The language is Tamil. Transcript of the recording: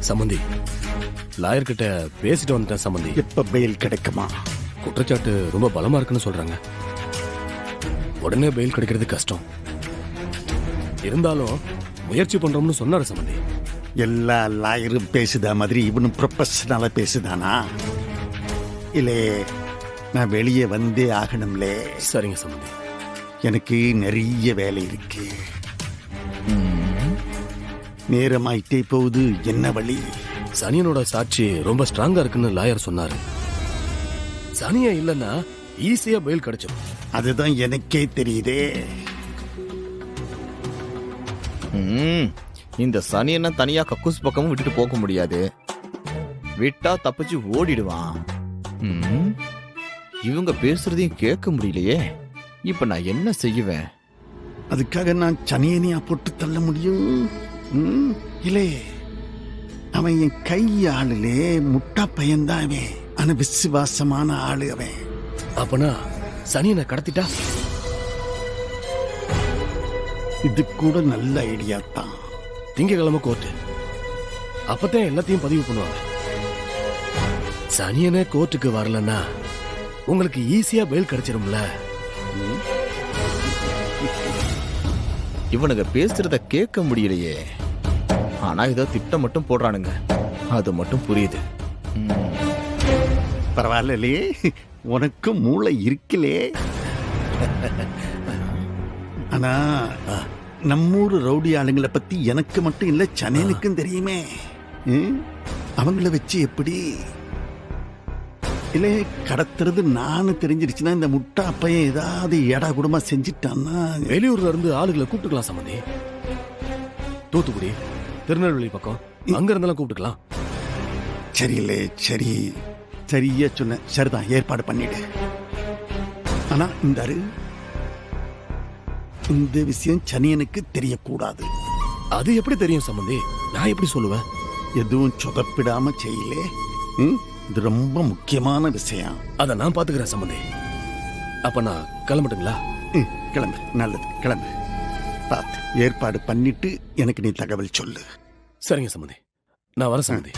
சம்பந்தி, லாயர் கிட்ட பேசிட்டு வந்துட்டேன் சம்பந்தி. எப்ப பெயில் கிடைக்குமா? குற்றச்சாட்டு ரொம்ப பலமா இருக்குன்னு சொல்றாங்க. உடனே பெயில் கிடைக்கிறது கஷ்டம். இருந்தாலும் முயற்சி பண்றோம்னு சொன்னாரு சம்பந்தி. எல்லா லாயரும் பேசுதா மாதிரி இவனும் ப்ரொஃபஷனலா பேசுதானா? இல்லே, நான் வெளியே வந்தே ஆகணும்லே. சரிங்க சம்பந்தி. எனக்கு நிறைய வேலை இருக்கு. நேரமாயிட்டே போகுது. என்ன வழி? சனியனோட சாட்சி ரொம்ப ஸ்ட்ராங்கா இருக்குன்னு லாயர் சொன்னாரு. சனியா இல்லன்னா ஈஸியா பெயில் கிடைச்சிடும். அதுதான் எனக்கே தெரியுதே. இந்த சனியனை தனியா கக்கூஸ் பக்கமும் விட்டுட்டு போக முடியாது. விட்டா தப்பிச்சு ஓடிடுவான். இவங்க பேசுறதையும் கேட்க முடியலையே. இப்ப நான் என்ன செய்வேன்? அதுக்காக நான் சனியனையா போட்டு தள்ள முடியும்? இல்லே, அவன் என் கை ஆளுலே. முட்டா பையன்தான் அவன். ஆனா விசுவாசமான ஆளு அவன். அப்பனா சனியனை கடத்திட்டா? இது கூட நல்ல ஐடியா தான். திங்கக்கிழமை கோர்ட்டு. அப்பதான் எல்லாத்தையும் பதிவு பண்ணுவாங்க. சனியனே கோர்ட்டுக்கு வரலன்னா உங்களுக்கு ஈஸியா பெயில் கிடைச்சிரும்ல. இவனுங்க பேசுறத கேட்க முடியலையே. ஆனா ஏதோ திட்டம் மட்டும் போடுறானுங்க. அது மட்டும் புரியுது. பரவாயில்லே, உனக்கு மூளை இருக்கலே. ஆனா நம்மூர் ரவுடி ஆளுங்களை பத்தி எனக்கு மட்டும் இல்ல, சனியனுக்கும் தெரியுமே. அவங்கள வச்சு எப்படி இல்ல கடத்துறது நானும் தெரிஞ்சிருச்சுன்னா இந்த முட்டா பையன் ஏதாவது ஏடா கூடமா செஞ்சிட்டான்னா வெளியூர்ல இருந்து ஆளுகளை கூப்பிட்டுக்கலாம் சம்பந்தி. தூத்துக்குடி, திருநெல்வேலி பக்கம் அங்க இருந்தாலும் கூப்பிட்டுக்கலாம். சரியில்லை, சரி, சரியா சொன்ன. சரிதான், ஏற்பாடு பண்ணிடு. ஆனா இந்த விஷயம் சனியனுக்கு தெரியக்கூடாது. அது எப்படி தெரியும் சம்பந்தி? நான் எப்படி சொல்லுவேன்? எதுவும் சொதப்பிடாம செய்யலே. இது ரொம்ப முக்கியமான விஷயம். அத நான் பாத்துக்கிறேன் சம்பந்தி. அப்ப நான் கிளம்பட்டுங்களா? கிளம்பு, நல்லது, கிளம்பு. பார்த்து ஏற்பாடு பண்ணிட்டு எனக்கு நீ தகவல் சொல்லு. சரிங்க சம்பந்தி, நான் வரேன் சம்பந்தி.